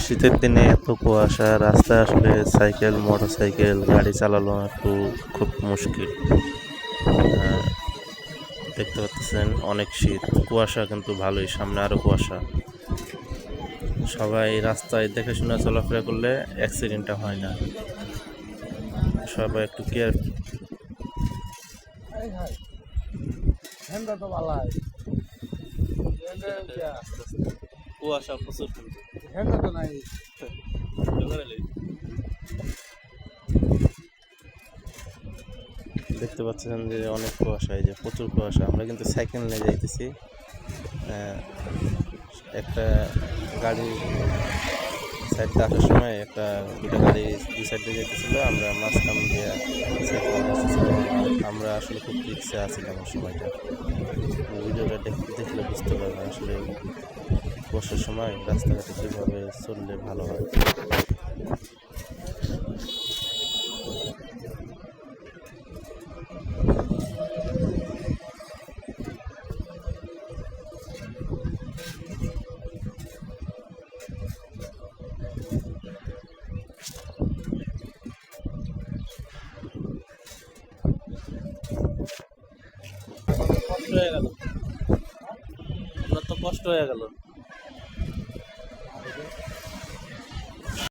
শীতের দিনে এত কুয়াশা, রাস্তায় আসলে সাইকেল মোটরসাইকেল গাড়ি চালানো একটু খুব মুশকিল। দেখতে পাচ্ছেন অনেক শীত, কুয়াশা কিন্তু ভালোই, সামনে আরো কুয়াশা। সবাই রাস্তায় দেখে শুনে চলাফেরা করলে অ্যাক্সিডেন্টটা হয় না। সবাই একটু কেয়ার। কুয়াশা প্রচুর দেখতে পাচ্ছেন যে অনেক কুয়াশা, এই যে প্রচুর কুয়াশা। আমরা কিন্তু সাইকেল নিয়ে যাইতেছি। একটা গাড়ি সাইড দিয়ে আসার সময় দুটো গাড়ি দুই সাইড দিয়ে যেতেছিল, আমরা মাঝখান দিয়ে সাইকেল আসতেছিলাম। আমরা আসলে খুব রিক্সে আছিলাম ওই সময়টা। ভিডিওটা দেখলে বুঝতে পারবেন আসলে বর্ষার সময় রাস্তাঘাটে কীভাবে চললে ভালো হয়। কষ্ট হয়ে গেল, আপনার তো কষ্ট হয়ে গেল।